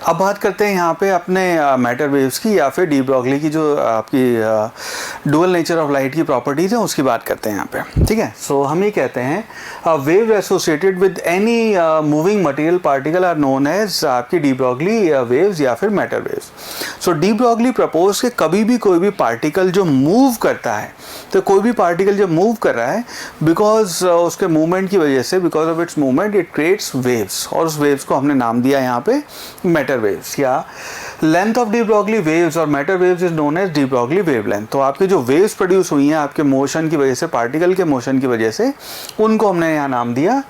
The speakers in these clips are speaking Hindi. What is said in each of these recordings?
अब बात करते हैं यहाँ पे अपने मैटर वेव्स की या फिर डी ब्रॉगली की जो आपकी डुअल नेचर ऑफ लाइट की प्रॉपर्टीज़ हैं उसकी बात करते हैं यहाँ पे, ठीक है। सो हम ये कहते हैं wave associated with any moving material particle are known as आपकी डी ब्रॉगली वेव्स या फिर matter waves. So de Broglie propose कि कभी भी कोई भी पार्टिकल जो मूव करता है, तो कोई भी पार्टिकल जब मूव कर रहा है बिकॉज उसके मूवमेंट की वजह से, because of its movement it creates waves, और उस वेव्स को हमने नाम दिया यहाँ पे मैटर वेव्स। या length of de Broglie waves और matter waves is known as de Broglie wavelength. तो आपकी जो वेव्स प्रोड्यूस हुई हैं आपके मोशन की वजह से, पार्टिकल के मोशन की वजह से, उनको हमने यहाँ नाम दिया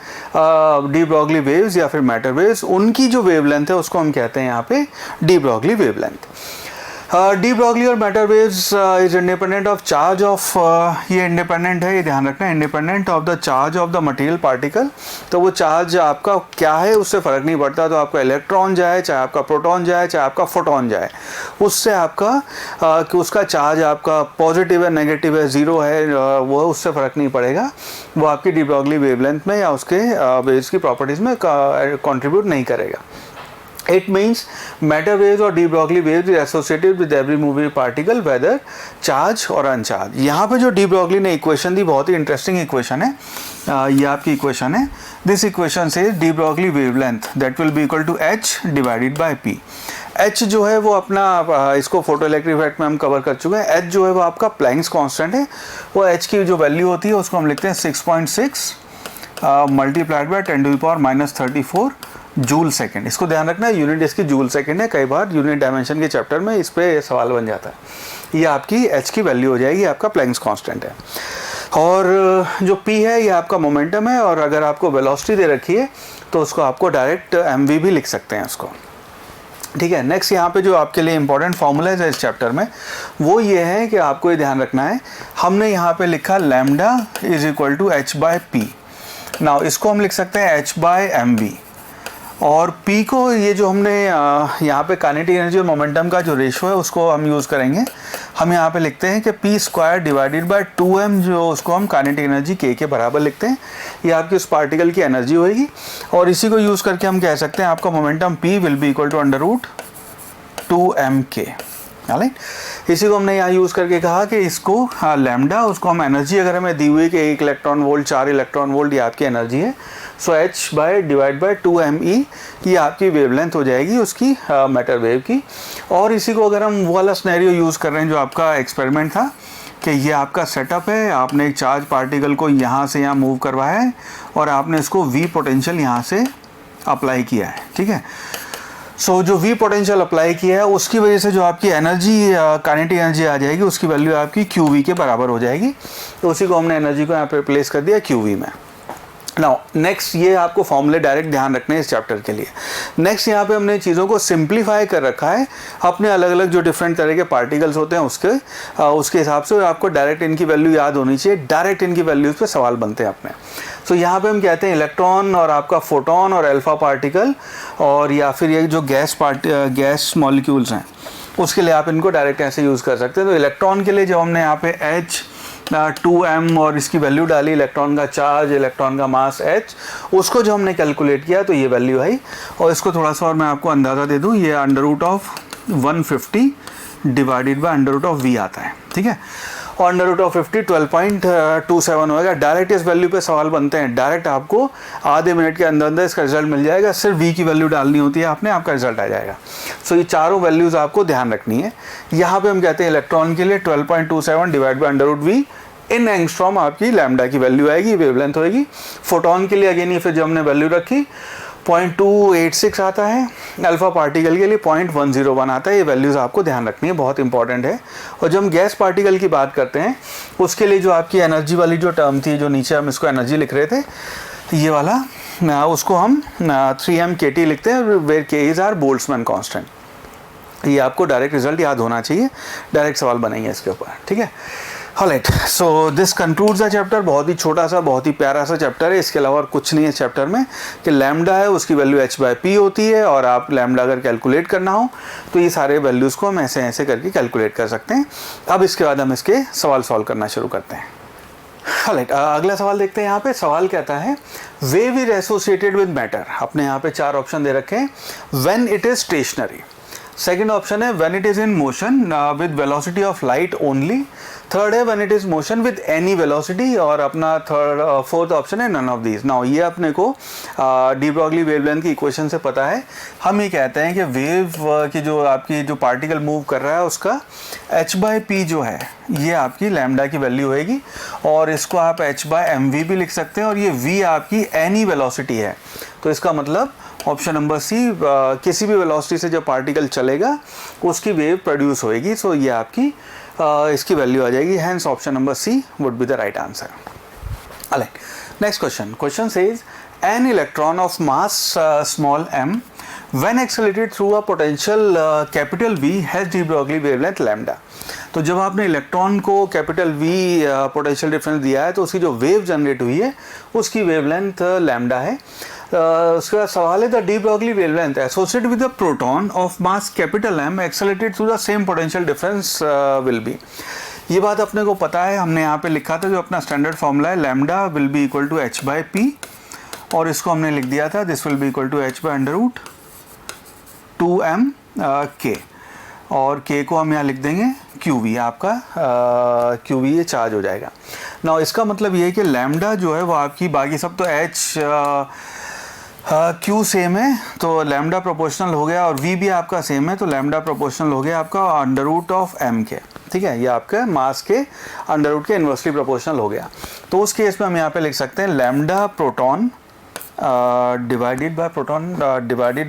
डी ब्रॉगली वेव्स या फिर मैटर वेव्स। उनकी जो वेवलेंथ है उसको हम कहते हैं यहाँ पे de Broglie wavelength. De Broglie और matter waves is independent of charge of, ये इंडिपेंडेंट है, ये ध्यान रखना, independent of the charge of the material particle. तो वो चार्ज आपका क्या है उससे फ़र्क नहीं पड़ता, तो आपका इलेक्ट्रॉन जाए, चाहे आपका प्रोटॉन जाए, चाहे आपका फोटॉन जाए, उससे आपका कि उसका चार्ज आपका पॉजिटिव है, नेगेटिव है, ज़ीरो है, वो उससे फ़र्क नहीं पड़ेगा, वो आपकी डी ब्रॉगली वेवलेंथ में या उसके वेव्स की प्रॉपर्टीज़ में कंट्रीब्यूट नहीं करेगा। It means matter waves or de Broglie waves is associated with every moving particle whether charge or uncharged। यहाँ पे जो de Broglie ने इक्वेशन दी, बहुत ही इंटरेस्टिंग इक्वेशन है, ये आपकी इक्वेशन है। दिस इक्वेशन से de Broglie wavelength that will be equal to h divided by p। h जो है वो अपना, इसको फोटो इलेक्ट्रिक इफेक्ट में हम कवर कर चुके हैं। h जो है वो आपका प्लैंक्स कांस्टेंट है, वो h की जो वैल्यू होती है उसको हम लिखते हैं 6.6 मल्टीप्लाइड बाय 10⁻⁻34 जूल सेकंड। इसको ध्यान रखना है, यूनिट इसकी जूल सेकंड है। कई बार यूनिट डायमेंशन के चैप्टर में इस पे सवाल बन जाता है। ये आपकी h की वैल्यू हो जाएगी, आपका प्लैंक्स कांस्टेंट है। और जो p है ये आपका मोमेंटम है, और अगर आपको वेलोसिटी दे रखी है तो उसको आपको डायरेक्ट mv भी लिख सकते हैं उसको, ठीक है। नेक्स्ट यहाँ पे जो आपके लिए इंपॉर्टेंट फॉर्मूलाज है इस चैप्टर में वो ये है कि आपको ये ध्यान रखना है, हमने यहाँ पे लिखा lambda is equal to h by p. Now इसको हम लिख सकते हैं h बाय mv, और P को ये जो हमने यहाँ पे काइनेटिक एनर्जी और मोमेंटम का जो रेशो है उसको हम यूज़ करेंगे। हम यहाँ पे लिखते हैं कि P square divided by 2m, जो उसको हम काइनेटिक एनर्जी K के बराबर लिखते हैं। ये आपकी उस पार्टिकल की एनर्जी होगी, और इसी को यूज़ करके हम कह सकते हैं आपका momentum P will be equal to √2mk। Right, इसी को हमने यहाँ यूज़ करके कहा कि इसको लैम्डा, उसको हम एनर्जी अगर हमें दी हुई कि 1 इलेक्ट्रॉन वोल्ट 4 इलेक्ट्रॉन वोल्ट ये आपकी एनर्जी है, सो h by divide by 2me ये आपकी वेवलेंथ हो जाएगी उसकी मैटर वेव की। और इसी को अगर हम वो वाला सिनेरियो यूज़ कर रहे हैं जो आपका एक्सपेरिमेंट था कि ये आपका सेटअप है, आपने एक चार्ज पार्टिकल को यहाँ से यहाँ मूव करवाया है और आपने इसको v पोटेंशियल यहाँ से अप्लाई किया है, ठीक है। सो जो v पोटेंशियल अप्लाई किया है उसकी वजह से जो आपकी एनर्जी, काइनेटिक एनर्जी आ जाएगी, उसकी वैल्यू आपकी qv के बराबर हो जाएगी। तो उसी को हमने एनर्जी को यहाँ पे प्लेस कर दिया qv में। नाउ नेक्स्ट, ये आपको फॉर्मूले डायरेक्ट ध्यान रखने हैं इस चैप्टर के लिए। नेक्स्ट यहाँ पे हमने चीज़ों को सिंप्लीफाई कर रखा है, अपने अलग अलग जो डिफरेंट तरह के पार्टिकल्स होते हैं उसके हिसाब से आपको डायरेक्ट इनकी वैल्यू याद होनी चाहिए। डायरेक्ट इनकी वैल्यूज़ पे सवाल बनते हैं अपने। सो यहाँ पे हम कहते हैं इलेक्ट्रॉन और आपका फोटोन और अल्फा पार्टिकल, और या फिर ये जो गैस मॉलिक्यूल्स हैं उसके लिए आप इनको डायरेक्ट ऐसे यूज़ कर सकते हैं। तो इलेक्ट्रॉन के लिए जब हमने यहाँ पे h2m और इसकी वैल्यू डाली, इलेक्ट्रॉन का चार्ज, इलेक्ट्रॉन का मास h, उसको जो हमने कैलकुलेट किया तो ये वैल्यू आई। और इसको थोड़ा सा और मैं आपको अंदाज़ा दे दूँ, ये √150 डिवाइडेड बाय √v आता है, ठीक है। और √50 12.27 होगा। डायरेक्ट इस वैल्यू पे सवाल बनते हैं, डायरेक्ट आपको आधे मिनट के अंदर अंदर इसका रिजल्ट मिल जाएगा। सिर्फ v की वैल्यू डालनी होती है आपने, आपका रिजल्ट आ जाएगा। सो ये चारों वैल्यूज़ आपको ध्यान रखनी है। यहाँ पे हम कहते हैं इलेक्ट्रॉन के लिए 12.27 divide by √v in angstrom आपकी लैम्डा की वैल्यू आएगी, वेवलेंथ होगी। फोटोन के लिए अगेन ये फिर जब हमने वैल्यू रखी 0.286 आता है, अल्फा पार्टिकल के लिए 0.101 आता है। ये वैल्यूज़ आपको ध्यान रखनी है, बहुत इंपॉर्टेंट है। और जब हम गैस पार्टिकल की बात करते हैं उसके लिए जो आपकी एनर्जी वाली जो टर्म थी, जो नीचे हम इसको एनर्जी लिख रहे थे, ये वाला, उसको हम 3mkt लिखते हैं, where k is R Boltzmann constant. ये आपको डायरेक्ट रिजल्ट याद होना चाहिए, डायरेक्ट सवाल बनाएंगे इसके ऊपर, ठीक है। Alright, so this concludes the chapter. बहुत ही छोटा सा, बहुत ही प्यारा सा चैप्टर है, इसके अलावा और कुछ नहीं है इस चैप्टर में। कि लैम्डा है उसकी वैल्यू h बाय पी होती है, और आप लैम्डा अगर कैलकुलेट करना हो तो ये सारे वैल्यूज़ को हम ऐसे ऐसे करके कैलकुलेट कर सकते हैं। अब इसके बाद हम इसके सवाल सॉल्व करना शुरू करते हैं। ऑलराइट, अगला सवाल देखते हैं। यहाँ पे सवाल कहता है wave is associated with matter, अपने यहाँ पे 4 ऑप्शन दे रखे हैं। When it is stationary, second option है when it is in motion with velocity of light only, third है when it is motion with any velocity, और अपना फोर्थ ऑप्शन है नन ऑफ दीज। नाउ ये अपने को डी ब्रॉगली वेवलेंथ की इक्वेशन से पता है। हम ये कहते हैं कि वेव की जो आपकी जो पार्टिकल मूव कर रहा है उसका h/p जो है ये आपकी लैम्डा की वैल्यू होएगी, और इसको आप h/mv भी लिख सकते हैं, और ये v आपकी एनी वेलोसिटी है। तो इसका मतलब ऑप्शन नंबर सी, किसी भी वेलोसिटी से जब पार्टिकल चलेगा उसकी वेव प्रोड्यूस होएगी। सो ये आपकी इसकी वैल्यू आ जाएगी, hence option number C would be the right answer. Alright, next question says an electron of mass small m when accelerated through a potential capital V has de Broglie wavelength lambda। तो जब आपने इलेक्ट्रॉन को कैपिटल V पोटेंशियल डिफरेंस दिया है तो उसकी जो वेव जनरेट हुई है उसकी वेवलेंथ लैम्डा है। उसका सवाल है the de Broglie wavelength associated with the proton of mass capital M accelerated through the same potential difference will be. ये बात अपने को पता है, हमने यहाँ पे लिखा था जो अपना स्टैंडर्ड फॉर्मूला है, lambda will be equal to h/p, और इसको हमने लिख दिया था this will be equal to h/√2m k, और k को हम यहाँ लिख देंगे qv, आपका qv ये चार्ज हो जाएगा। ना इसका मतलब ये है कि लैम्डा जो है वो आपकी, बाकी सब तो h q सेम है तो लैम्डा प्रोपोर्शनल हो गया, और v भी आपका सेम है तो लैम्डा प्रोपोर्शनल हो गया आपका √m के, ठीक है, ये आपके मास के अंडर के इन्वर्सली प्रोपोर्शनल हो गया। तो उस केस में हम यहाँ पे लिख सकते हैं lambda proton divided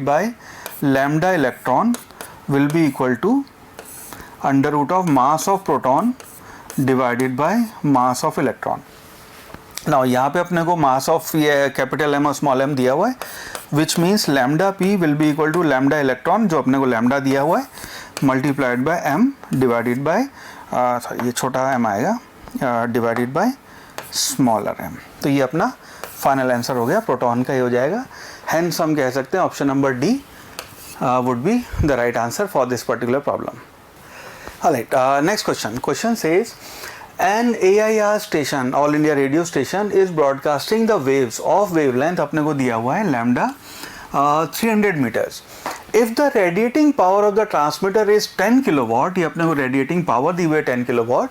by lambda electron will be equal to under of mass of proton divided by mass of electron. Now यहाँ पे अपने को मास ऑफ ये कैपिटल M और स्मॉल m दिया हुआ है, which means lambda p will be equal to lambda electron जो अपने को लैम्डा दिया हुआ है multiplied by m divided by ये छोटा m आएगा डिवाइडेड बाय स्मॉलर m। तो ये अपना फाइनल आंसर हो गया, प्रोटॉन का ही हो जाएगा। हेंस हम कह सकते हैं option number D would be the right answer for this particular problem. Alright, next question says an AIR station, All India Radio Station is broadcasting the waves of wavelength अपने को दिया हुआ है lambda 300 meters. If the radiating power of the transmitter is 10 kilowatt, ये अपने को radiating power दी हुई है 10 kilowatt,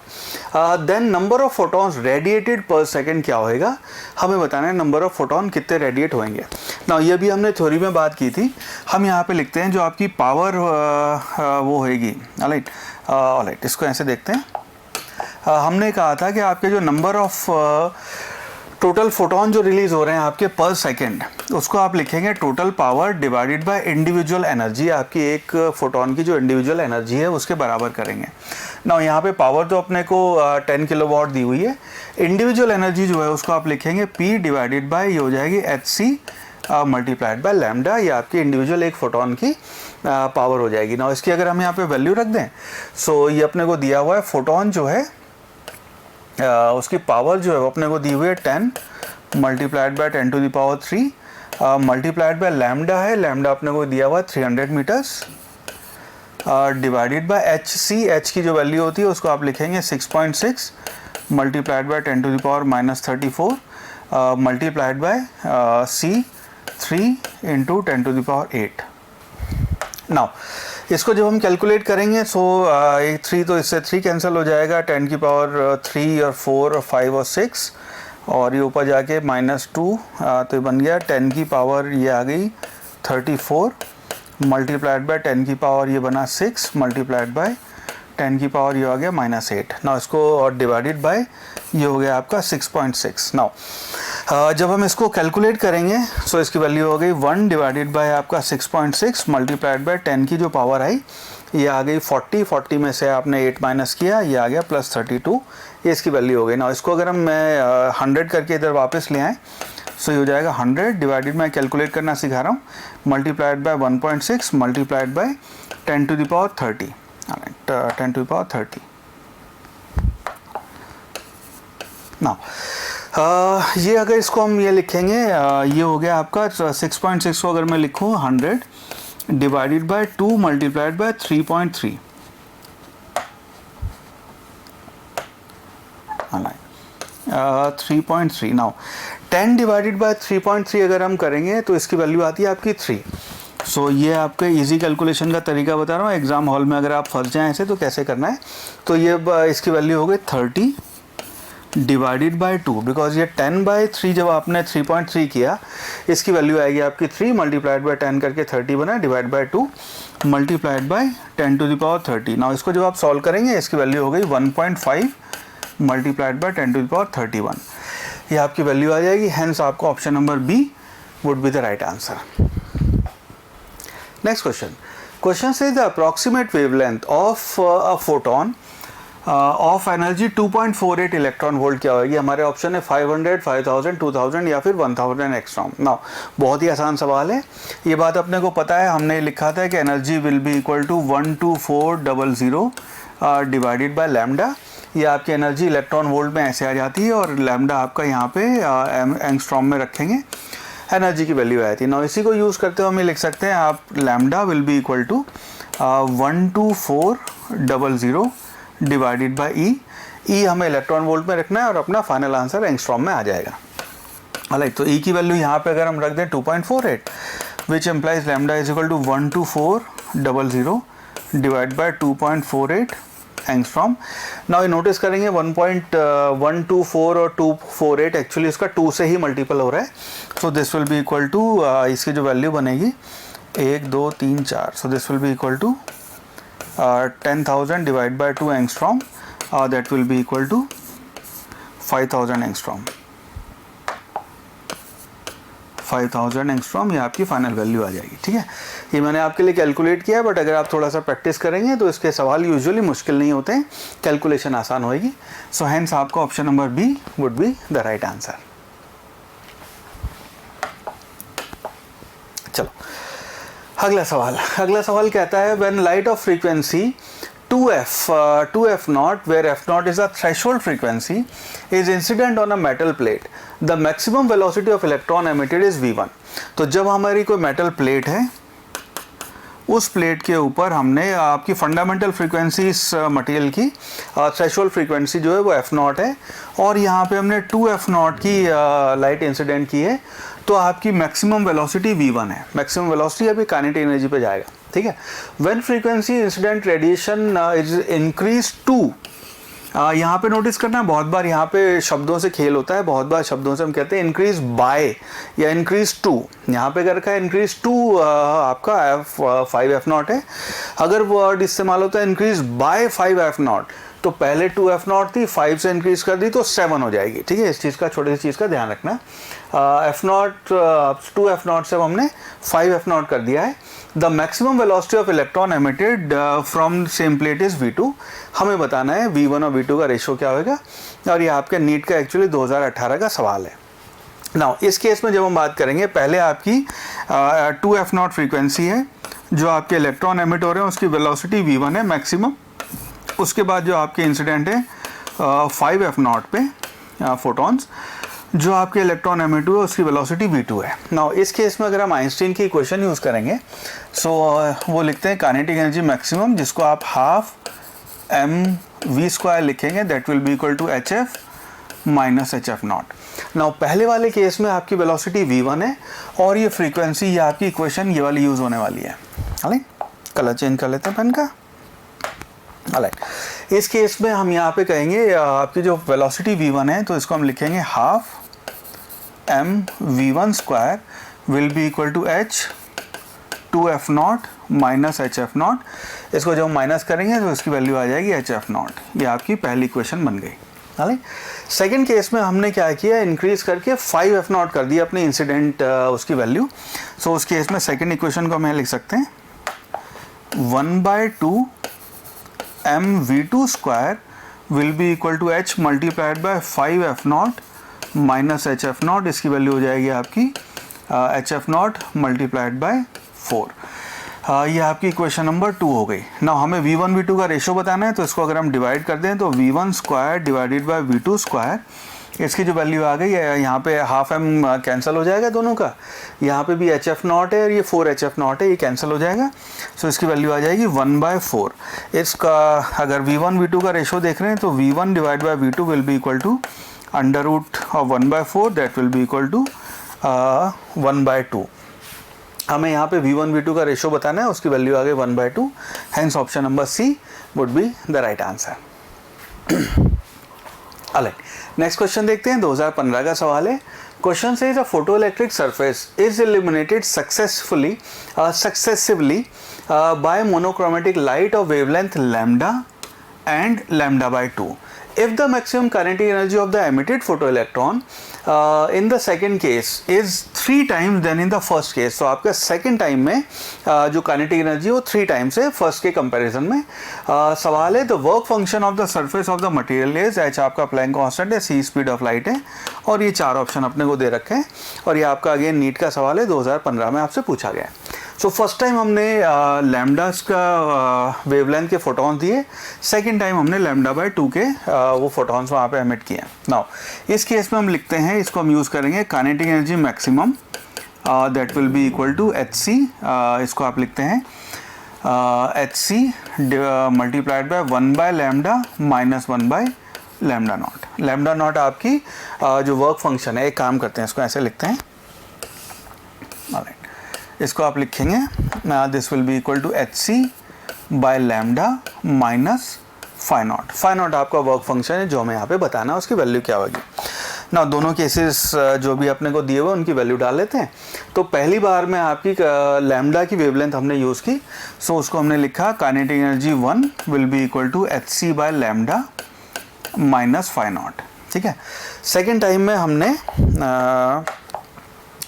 then number of photons radiated per second क्या होएगा, हमें बताना है number of photon कितने radiate होंगे। ना ये भी हमने थ्योरी में बात की थी, हम यहाँ पे लिखते हैं जो आपकी पावर वो होएगी। ऑलराइट, इसको ऐसे देखते हैं। हमने कहा था कि आपके जो नंबर ऑफ टोटल फोटोन जो रिलीज हो रहे हैं आपके पर सेकंड, उसको आप लिखेंगे total power divided by individual energy, आपकी एक फोटोन की जो इंडिविजुअल एनर्जी है उसके बराबर करेंगे। ना यहाँ पे पावर तो अपने को 10 किलोवाट दी हुई है, इंडिविजुअल एनर्जी जो है उसको आप लिखेंगे P डिवाइडेड बाय ये हो जाएगी hc मल्टीप्लाइड बाय लैम्डा, ये आपकी इंडिविजुअल एक फोटोन की पावर हो जाएगी। ना इसकी अगर हम यहाँ पे वैल्यू रख दें, सो ये अपने को दिया हुआ है फोटोन जो है उसकी पावर जो है वो अपने को दी हुई है 10 multiplied by 10 to the power 3 multiplied by lambda है, लैम्डा अपने को दिया हुआ है 300 मीटर्स डिवाइडेड बाय h की जो वैल्यू होती है उसको आप लिखेंगे 6.6 multiplied by 10 to the power -34 multiplied by c 3 into 10 to the power 8। Now इसको जब हम कैलकुलेट करेंगे सो एक 3 तो इससे 3 कैंसिल हो जाएगा, 10 की पावर 3 और 4 और 5 और 6, और ये ऊपर जाके -2 तो ये बन गया 10 की पावर ये आ गई 34 मल्टीप्लाइड बाय 10 की पावर ये बना 6 मल्टीप्लाइड बाय 10 की पावर ये आ गया -8। नाउ इसको और डिवाइडेड बाय ये हो गया आपका 6.6। नाउ जब हम इसको कैलकुलेट करेंगे सो इसकी वैल्यू हो गई 1 डिवाइडेड बाय आपका 6.6 मल्टीप्लाइड बाय 10 की जो पावर आई ये आ गई 40 में से आपने 8 माइनस किया, ये आ गया +32, ये इसकी वैल्यू हो गई। ना इसको अगर हम मैं 100 करके इधर वापस ले आएँ सो ये हो जाएगा 100 डिवाइडेड, मैं कैलकुलेट करना सिखा रहा हूँ, multiplied by 1.6 multiplied by 10 to the power 30, 10 to the power 30। ना ये अगर इसको हम ये लिखेंगे ये हो गया आपका 6.6 को अगर मैं लिखूँ 100 divided bye 2 multiplied bye 3.3, 3.3। Now 10 divided by 3.3 अगर हम करेंगे तो इसकी वैल्यू आती है आपकी 3। सो ये आपके इजी कैलकुलेशन का तरीका बता रहा हूँ, एग्जाम हॉल में अगर आप फंस जाएं ऐसे तो कैसे करना है। तो ये इसकी वैल्यू हो गई 30 डिवाइडेड बाय 2, बिकॉज ये 10/3 जब आपने 3.3 किया, इसकी वैल्यू आएगी आपकी 3 मल्टीप्लाइड बाय 10 करके 30 बना, divide by 2 multiplied by 10 to the power 30। Now इसको जब आप सॉल्व करेंगे इसकी वैल्यू हो गई 1.5 multiplied by 10 to the power 31। ये आपकी वैल्यू आ जाएगी, हेंस आपको option number B would be the right answer. Next question से the approximate wavelength of a photon of energy 2.48 electron volt क्या होगी। हमारे ऑप्शन है 500, 5000, 2000 या फिर 1000 एंगस्ट्रॉम। नाउ बहुत ही आसान सवाल है, ये बात अपने को पता है, हमने लिखा था कि energy will be equal to 12400 divided by lambda. ये आपकी एनर्जी इलेक्ट्रॉन वोल्ट में ऐसे आ जाती है और लैम्डा आपका यहाँ पे एंगस्ट्रॉम में रखेंगे, एनर्जी की वैल्यू आती है। नाउ इसी को यूज़ करते हुए हम ये लिख सकते हैं आप lambda will be equal to 12400 divided by E हमें इलेक्ट्रॉन वोल्ट में रखना है और अपना फाइनल आंसर एंगस्ट्रॉम में आ जाएगा। राइट, तो ई की वैल्यू यहाँ पे अगर हम रख दें 2.48, which implies lambda is equal to 12400 divide by 2.48 angstrom. Now ये नोटिस करेंगे 1.124 और 248 एक्चुअली इसका 2 से ही मल्टीपल हो रहा है। So this will be equal to इसकी जो वैल्यू बनेगी 1 2 3 4, so this will be equal to 10,000 divided by 2 angstrom, that will be equal to 5,000 angstrom। 5,000 angstrom ये आपकी फाइनल वैल्यू आ जाएगी। ठीक है, ये मैंने आपके लिए कैलकुलेट किया है, बट अगर आप थोड़ा सा प्रैक्टिस करेंगे तो इसके सवाल यूजुअली मुश्किल नहीं होते हैं, कैलकुलेशन आसान होएगी। सो हेंस आपका option number B would be the right answer. चलो अगला सवाल कहता है when light of frequency 2f naught where f naught is a threshold frequency is incident on a metal plate, the maximum velocity of electron emitted is v1। तो जब हमारी कोई मेटल प्लेट है, उस प्लेट के ऊपर हमने आपकी फंडामेंटल फ्रीक्वेंसी इस मटेरियल की थ्रेशोल्ड फ्रीक्वेंसी जो है वो f नॉट है, और यहाँ पे हमने 2f नॉट की लाइट इंसिडेंट की है, तो आपकी मैक्सिमम वेलोसिटी v1 है। मैक्सिमम वेलोसिटी अभी काइनेटिक एनर्जी पे जाएगा। ठीक है, when frequency incident radiation is increase to, यहाँ पे नोटिस करना है, बहुत बार यहाँ पे शब्दों से खेल होता है, बहुत बार शब्दों से हम कहते हैं इंक्रीज बाय या इंक्रीज टू। यहाँ पे कर रखा है इंक्रीज टू, आपका 5f नॉट है। अगर वर्ड इस्तेमाल होता है इंक्रीज बाय 5f नॉट, तो पहले 2f नॉट थी, 5 से इंक्रीज कर दी तो 7 हो जाएगी। ठीक है, इस चीज़ का, छोटी सी चीज़ का ध्यान रखना। f नॉट 2f नॉट से हमने 5f नॉट कर दिया है। The maximum velocity of electron emitted from same plate is v2। हमें बताना है v1 और v2 का रेशो क्या होगा, और ये आपके नीट का एक्चुअली 2018 का सवाल है। नाउ इस केस में जब हम बात करेंगे, पहले आपकी 2f नॉट फ्रीक्वेंसी है, जो आपके इलेक्ट्रॉन एमिट हो रहे हैं उसकी वेलोसिटी v1 है मैक्सिमम। उसके बाद जो आपके इंसिडेंट है 5f नॉट पे फोटॉन्स, जो आपके इलेक्ट्रॉन एमिट हुए उसकी वेलोसिटी v2 है। नाउ इस केस में अगर हम आइंस्टीन की इक्वेशन यूज़ करेंगे, सो वो लिखते हैं काइनेटिक एनर्जी मैक्सिमम, जिसको आप हाफ mv² लिखेंगे, that will be equal to hf minus hf naught. Now पहले वाले केस में आपकी वेलोसिटी v1 है, और ये फ्रीक्वेंसी, ये आपकी इक्वेशन ये वाली यूज़ होने वाली है। कलर चेंज कर लेते हैं पेन का। इस केस में हम यहाँ पे कहेंगे आपकी जो वेलोसिटी v1 है, तो इसको हम लिखेंगे half mv1² will be equal to h 2f naught minus hf naught. इसको जब हम माइनस करेंगे तो इसकी वैल्यू आ जाएगी hf नॉट। ये आपकी पहली इक्वेशन बन गई। सेकेंड केस में हमने क्या किया, इंक्रीज करके 5f नॉट कर दिया अपने इंसिडेंट उसकी वैल्यू। सो उस केस में सेकेंड इक्वेशन को हम लिख सकते हैं 1/2 mv2² will be equal to h multiplied by 5f naught minus hf naught. इसकी वैल्यू हो जाएगी आपकी hf नॉट मल्टीप्लाइड बाय 4। ये आपकी इक्वेशन नंबर 2 हो गई। ना हमें v1 v2 का रेशो बताना है, तो इसको अगर हम डिवाइड कर दें तो v1² डिवाइडेड बाय v2², इसकी जो वैल्यू आ गई है, यहाँ पे हाफ m कैंसिल हो जाएगा दोनों का, यहाँ पे भी hf नॉट है और ये 4hf नॉट है, ये कैंसिल हो जाएगा। सो इसकी वैल्यू आ जाएगी 1/4। इसका अगर v1 v2 का रेशो देख रहे हैं तो v1 divide by v2 will be equal to under root of 1/4 that will be equal to 1/2। हमें यहाँ पे v1 v2 का रेशो बताना है, उसकी वैल्यू आ गई 1/2, hence option number C would be the right answer. Next question देखते हैं, 2015 का सवाल है। क्वेश्चन से a photo electric surface is illuminated successively by monochromatic light of wavelength lambda and lambda by 2. If the maximum kinetic energy of the emitted photoelectron in the second case is 3 times than in the first case, तो आपका second time में जो kinetic energy है वो 3 times है first के comparison में। सवाल है the work function of the surface of the material is, h आपका Planck constant है, c speed of light है, और ये 4 ऑप्शन अपने को दे रखे हैं, और ये आपका अगेन नीट का सवाल है, 2015 में आपसे पूछा गया है। सो फर्स्ट टाइम हमने लैम्डास का वेवलेंथ के फोटॉन्स दिए, सेकेंड टाइम हमने लैम्डा बाय 2 के वो फोटॉन्स वहाँ पे एमिट किए। नाउ इस केस में हम लिखते हैं, इसको हम यूज़ करेंगे kinetic energy maximum that will be equal to H C, इसको आप लिखते हैं H C multiplied by 1 by lambda minus 1 by lambda naught. Lambda naught आपकी जो वर्क फंक्शन है, एक काम करते हैं, इसको ऐसे लिखते हैं, इसको आप लिखेंगे this will be equal to H C by lambda minus phi naught. Phi naught आपका वर्क फंक्शन है जो हमें यहाँ पे बताना है, उसकी वैल्यू क्या होगी। ना दोनों केसेस जो भी अपने को दिए हुए उनकी वैल्यू डाल लेते हैं। तो पहली बार में आपकी लैम्डा की वेवलेंथ हमने यूज़ की, सो उसको हमने लिखा kinetic energy 1 will be equal to H C by lambda minus phi naught. ठीक है, सेकेंड टाइम में हमने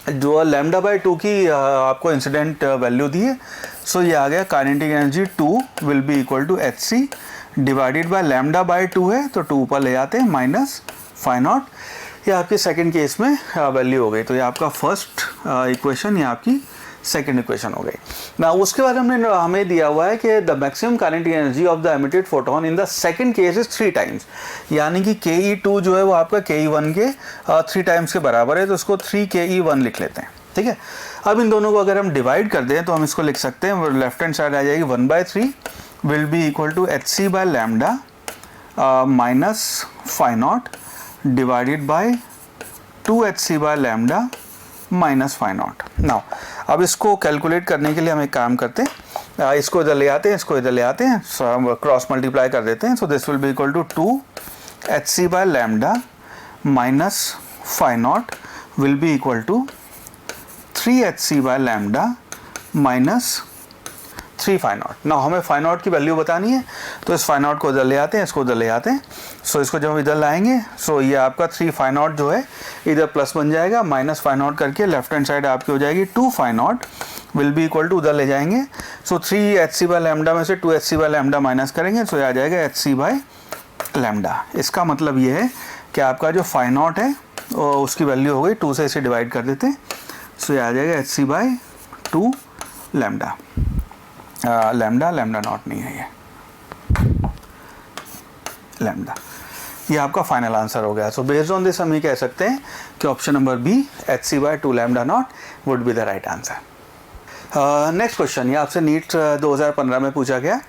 जो लैम्डा बाय 2 की आपको इंसिडेंट वैल्यू दी है, सो ये आ गया kinetic energy 2 will be equal to H C divided by lambda by 2 है तो 2 ऊपर ले आते हैं माइनस फाई नॉट। ये आपके सेकंड केस में वैल्यू हो गई, तो ये आपका फर्स्ट इक्वेशन, ये आपकी सेकंड इक्वेशन हो गई ना। उसके बाद हमें दिया हुआ है कि the maximum kinetic energy of the emitted photon in the second case is 3 times, यानी कि ke2 जो है वो आपका ke1 के 3 टाइम्स के बराबर है, तो उसको 3ke1 लिख लेते हैं। ठीक है, अब इन दोनों को अगर हम डिवाइड कर दें तो हम इसको लिख सकते हैं, लेफ्ट हैंड साइड आ जाएगी 1/3 will be equal to H C by lambda minus phi naught divided by 2hc by lambda minus phi naught. Now अब इसको कैलकुलेट करने के लिए हम एक काम करते हैं, इसको इधर ले आते हैं, इसको इधर ले आते हैं, सो हम क्रॉस मल्टीप्लाई कर देते हैं। So this will be equal to 2hc by lambda minus phi naught will be equal to 3hc by lambda minus 3 phi naught. ना हमें फाई नॉट की वैल्यू बतानी है, तो इस फाई नॉट को इधर ले आते हैं, इसको इधर ले आते हैं। सो इसको जब हम इधर लाएंगे, सो ये आपका 3 फाई नॉट जो है इधर प्लस बन जाएगा, माइनस फाई नॉट करके लेफ्ट हैंड साइड आपकी हो जाएगी 2 phi naught will be equal to उधर ले जाएंगे। सो 3hc बाय लैम्डा में से 2hc बाय लैम्डा माइनस करेंगे, सो ये आ जाएगा hc बाय लैम्डा। इसका मतलब ये है कि आपका जो फाई नॉट है उसकी वैल्यू हो गई 2 से इसे डिवाइड कर देते हैं, सो ये आ जाएगा hc by 2 lambda. Lambda naught नहीं है, ये लैम्डा। ये आपका फाइनल आंसर हो गया। सो बेस्ड ऑन दिस हम ये कह सकते हैं कि option number B hc by 2 lambda naught would be the right answer. Next question, ये आपसे नीट 2015 में पूछा गया।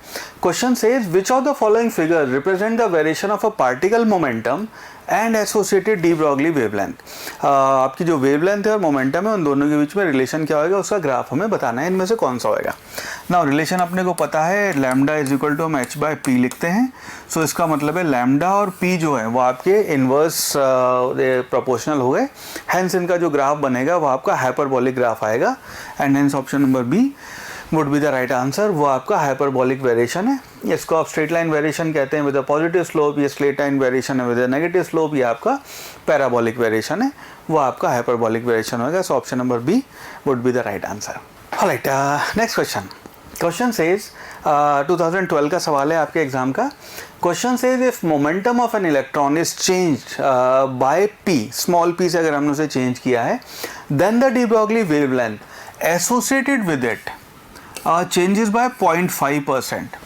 Question says which of the following figure represent the variation of a particle momentum and associated de Broglie wavelength. आपकी जो वेवलेंथ है और मोमेंटम है उन दोनों के बीच में रिलेशन क्या होगा, उसका ग्राफ हमें बताना है, इनमें से कौन सा होगा। ना रिलेशन अपने को पता है, लैम्डा इज इक्वल टू हम h बाय पी लिखते हैं। सो इसका मतलब है लैम्डा और p जो है वो आपके इन्वर्स प्रोपोर्शनल हो गए, हेंस इनका जो ग्राफ बनेगा वो आपका हाइपरबोलिक ग्राफ आएगा, and hence option number B would be the right answer. वो आपका हाइपरबोलिक वेरिएशन है, इसको आप स्ट्रेट लाइन वेरिएशन कहते हैं विद अ पॉजिटिव स्लोप, ये स्ट्रेट लाइन वेरिएशन है विद अ नेगेटिव स्लोप, ये आपका पैराबोलिक वेरिएशन है, वो आपका हाइपरबोलिक वेरिएशन होगा। So option number B would be the right answer. Alright, next question. Question says 2012 का सवाल है आपके एग्जाम का। Question says if momentum of an electron is changed by p, small p से अगर हमने उसे चेंज किया है, then the de Broglie wavelength associated with it changes by 0.5%।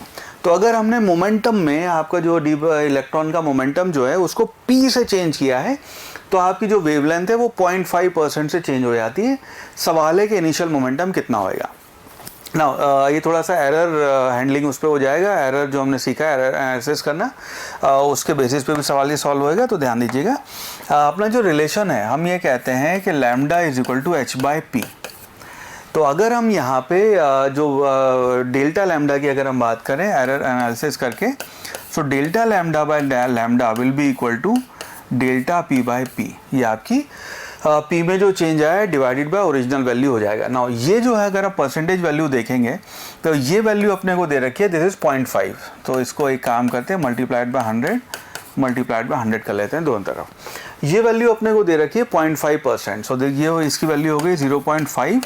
तो अगर हमने मोमेंटम में आपका जो इलेक्ट्रॉन का मोमेंटम जो है उसको p से चेंज किया है, तो आपकी जो वेवलेंथ है वो 0.5% से चेंज हो जाती है। सवाल है कि इनिशियल मोमेंटम कितना होएगा। ना ये थोड़ा सा एरर हैंडलिंग उस पर हो जाएगा, एरर जो हमने सीखा है एरर एनालिसिस करना, उसके बेसिस पे भी सवाल ये सॉल्व होएगा, तो ध्यान दीजिएगा। अपना जो रिलेशन है हम ये कहते हैं कि lambda is equal to H by P. तो अगर हम यहाँ पे जो डेल्टा लैम्डा की अगर हम बात करें एरर एनालिसिस करके, so delta lambda by lambda will be equal to delta P by P. ये आपकी पी में जो चेंज आया है डिवाइडेड बाय ओरिजिनल वैल्यू हो जाएगा। नाउ ये जो है अगर आप परसेंटेज वैल्यू देखेंगे तो ये वैल्यू अपने को दे रखी है, दिस इज 0.5। तो इसको एक काम करते हैं, मल्टीप्लाइड बाय 100 कर लेते हैं दोनों तरफ। ये वैल्यू अपने को दे रखी है 0.5%। सो देखिए इसकी वैल्यू हो गई 0.5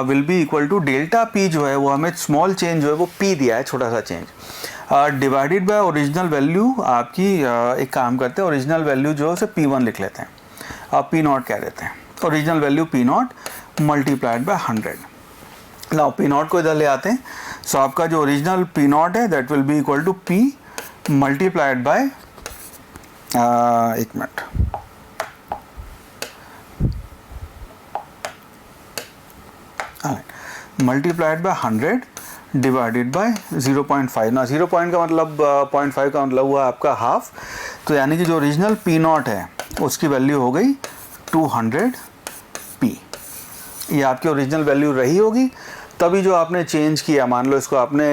will be equal to delta P जो है वो हमें स्मॉल चेंज जो है वो पी दिया है, छोटा सा change, divided by original value आपकी एक काम करते हैं, ओरिजिनल वैल्यू जो है उसे P1 लिख लेते हैं, आप P0 कह देते हैं, original value P0 multiplied by 100। Now P0 को इधर ले आते हैं, सो आपका जो ओरिजिनल P0 है that will be equal to P multiplied by एक मिनट, मल्टीप्लाइड बाय 100 डिवाइडेड बाय 0.5। ना 0 पॉइंट का मतलब 0.5 का मतलब हुआ आपका हाफ, तो यानी कि जो ओरिजिनल P0 है उसकी वैल्यू हो गई 200p। ये आपकी ओरिजिनल वैल्यू रही होगी, तभी जो आपने चेंज किया, मान लो इसको आपने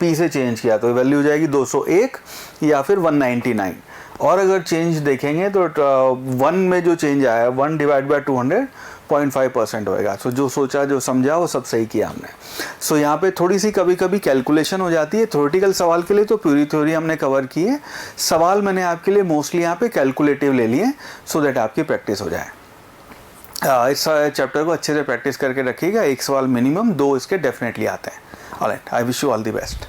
P से चेंज किया तो वैल्यू हो जाएगी 201 या फिर 199। और अगर चेंज देखेंगे तो 1 में जो चेंज आया 1 डिवाइड बाय 200 0.5% होएगा। सो जो सोचा जो समझा वो सब सही किया हमने। सो यहाँ पे थोड़ी सी कभी कभी कैलकुलेशन हो जाती है। थ्योरेटिकल सवाल के लिए तो पूरी थ्योरी हमने कवर की है, सवाल मैंने आपके लिए मोस्टली यहाँ पे कैलकुलेटिव ले लिए सो दैट आपकी प्रैक्टिस हो जाए। इस चैप्टर को अच्छे से प्रैक्टिस करके रखिएगा, एक सवाल मिनिमम 2 इसके डेफिनेटली आते हैं। Alright, I wish you all the best.